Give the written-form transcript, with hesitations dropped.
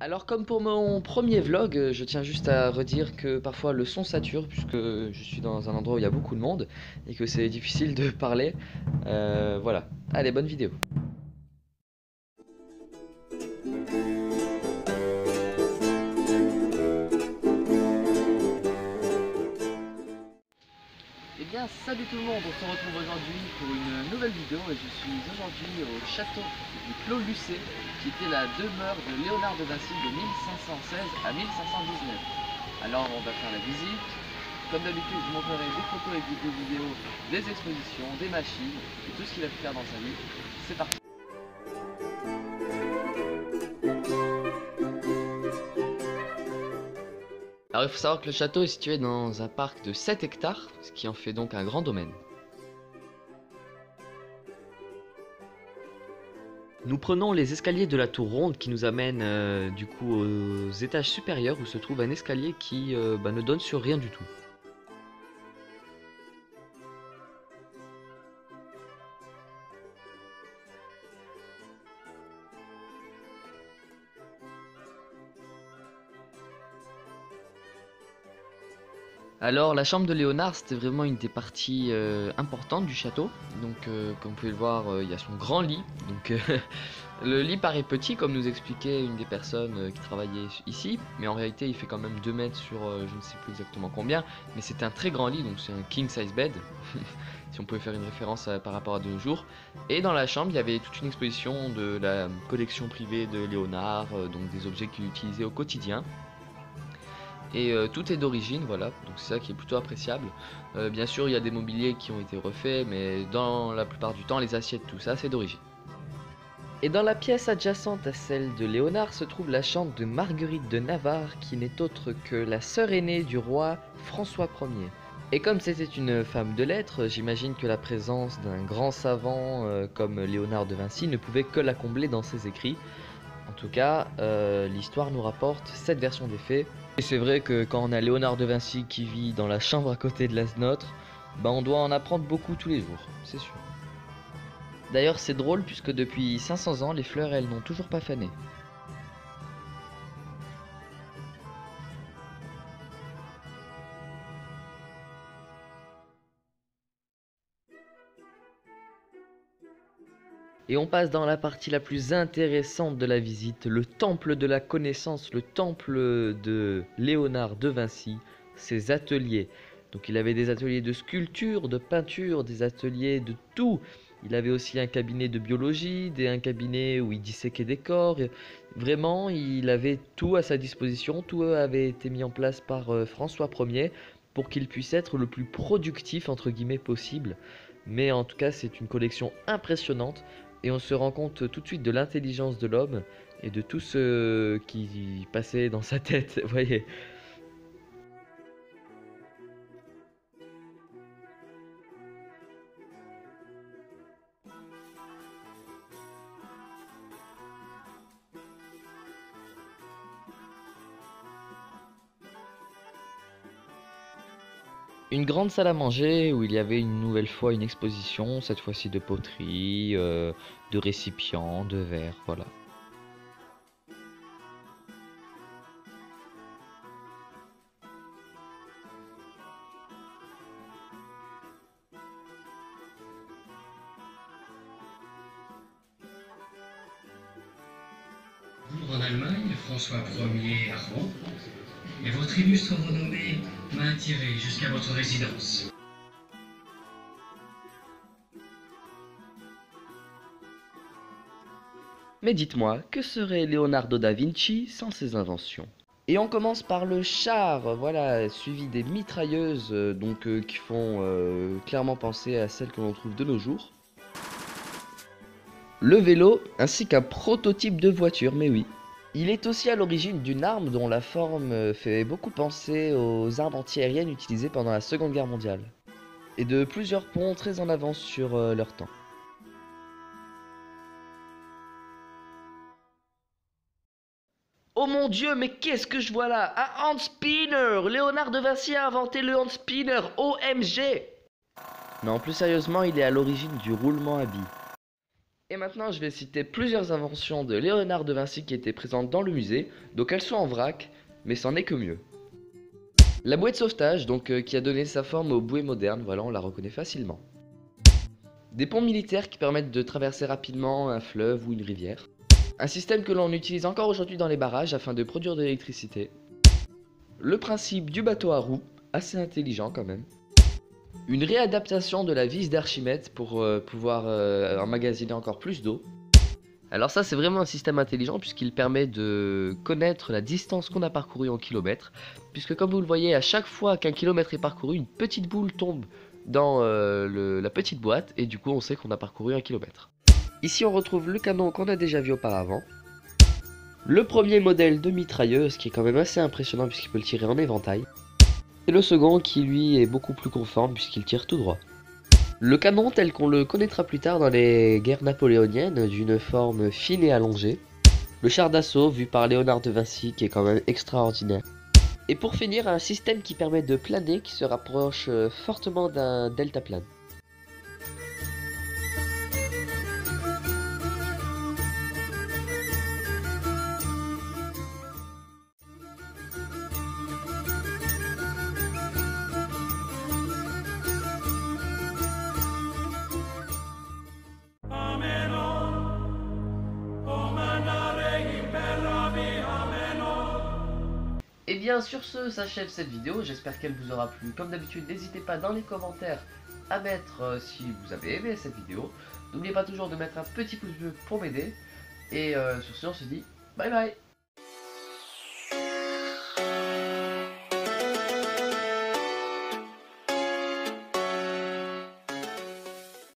Alors comme pour mon premier vlog, je tiens juste à redire que parfois le son sature puisque je suis dans un endroit où il y a beaucoup de monde et que c'est difficile de parler. Voilà, allez, bonne vidéo. Eh bien salut tout le monde, on se retrouve aujourd'hui pour une nouvelle vidéo et je suis aujourd'hui au château du Clos Lucé qui était la demeure de Léonard de Vinci de 1516 à 1519. Alors on va faire la visite. Comme d'habitude, je montrerai des photos et des vidéos des expositions, des machines et tout ce qu'il a pu faire dans sa vie. C'est parti. Alors il faut savoir que le château est situé dans un parc de 7 hectares, ce qui en fait donc un grand domaine. Nous prenons les escaliers de la tour ronde qui nous amènent du coup aux étages supérieurs où se trouve un escalier qui ne donne sur rien du tout. Alors la chambre de Léonard c'était vraiment une des parties importantes du château. Donc comme vous pouvez le voir il y a son grand lit. Donc le lit paraît petit comme nous expliquait une des personnes qui travaillait ici. Mais en réalité il fait quand même 2 mètres sur je ne sais plus exactement combien. Mais c'est un très grand lit donc c'est un king size bed. Si on pouvait faire une référence par rapport à de nos jours. Et dans la chambre il y avait toute une exposition de la collection privée de Léonard. Donc des objets qu'il utilisait au quotidien. Et tout est d'origine, voilà, donc c'est ça qui est plutôt appréciable. Bien sûr, il y a des mobiliers qui ont été refaits, mais dans la plupart du temps, les assiettes, tout ça, c'est d'origine. Et dans la pièce adjacente à celle de Léonard se trouve la chambre de Marguerite de Navarre, qui n'est autre que la sœur aînée du roi François Ier. Et comme c'était une femme de lettres, j'imagine que la présence d'un grand savant comme Léonard de Vinci ne pouvait que la combler dans ses écrits. En tout cas, l'histoire nous rapporte cette version des faits. Et c'est vrai que quand on a Léonard de Vinci qui vit dans la chambre à côté de la nôtre, on doit en apprendre beaucoup tous les jours, c'est sûr. D'ailleurs c'est drôle puisque depuis 500 ans, les fleurs elles n'ont toujours pas fané. Et on passe dans la partie la plus intéressante de la visite, le temple de la connaissance, le temple de Léonard de Vinci, ses ateliers. Donc il avait des ateliers de sculpture, de peinture, des ateliers de tout. Il avait aussi un cabinet de biologie, un cabinet où il disséquait des corps. Vraiment, il avait tout à sa disposition. Tout avait été mis en place par François Ier pour qu'il puisse être le plus productif entre guillemets possible. Mais en tout cas, c'est une collection impressionnante et on se rend compte tout de suite de l'intelligence de l'homme et de tout ce qui passait dans sa tête, vous voyez. Une grande salle à manger où il y avait une nouvelle fois une exposition, cette fois-ci de poterie, de récipients, de verres, voilà. En Allemagne, François Ier à Rouen, et votre illustre renommée m'a attiré jusqu'à votre résidence. Mais dites-moi, que serait Leonardo da Vinci sans ses inventions? Et on commence par le char, voilà, suivi des mitrailleuses, qui font clairement penser à celles que l'on trouve de nos jours. Le vélo, ainsi qu'un prototype de voiture, mais oui. Il est aussi à l'origine d'une arme dont la forme fait beaucoup penser aux armes antiaériennes utilisées pendant la Seconde Guerre mondiale. Et de plusieurs ponts très en avance sur leur temps. Oh mon dieu, mais qu'est-ce que je vois là? Un hand spinner! Léonard de Vinci a inventé le hand spinner! OMG! Non, plus sérieusement, il est à l'origine du roulement à billes. Et maintenant, je vais citer plusieurs inventions de Léonard de Vinci qui étaient présentes dans le musée. Donc elles sont en vrac, mais c'en est que mieux. La bouée de sauvetage, qui a donné sa forme aux bouées modernes, voilà, on la reconnaît facilement. Des ponts militaires qui permettent de traverser rapidement un fleuve ou une rivière. Un système que l'on utilise encore aujourd'hui dans les barrages afin de produire de l'électricité. Le principe du bateau à roues, assez intelligent quand même. Une réadaptation de la vis d'Archimède pour pouvoir emmagasiner encore plus d'eau. Alors ça c'est vraiment un système intelligent puisqu'il permet de connaître la distance qu'on a parcourue en kilomètres. Puisque comme vous le voyez, à chaque fois qu'un kilomètre est parcouru, une petite boule tombe dans la petite boîte et du coup on sait qu'on a parcouru 1 kilomètre. Ici on retrouve le canon qu'on a déjà vu auparavant. Le premier modèle de mitrailleuse qui est quand même assez impressionnant puisqu'il peut le tirer en éventail. Et le second qui lui est beaucoup plus conforme puisqu'il tire tout droit. Le canon tel qu'on le connaîtra plus tard dans les guerres napoléoniennes, d'une forme fine et allongée. Le char d'assaut vu par Léonard de Vinci qui est quand même extraordinaire. Et pour finir, un système qui permet de planer qui se rapproche fortement d'un deltaplane. Et bien sur ce s'achève cette vidéo, j'espère qu'elle vous aura plu. Comme d'habitude, n'hésitez pas dans les commentaires à mettre si vous avez aimé cette vidéo. N'oubliez pas toujours de mettre un petit pouce bleu pour m'aider. Et sur ce on se dit bye bye.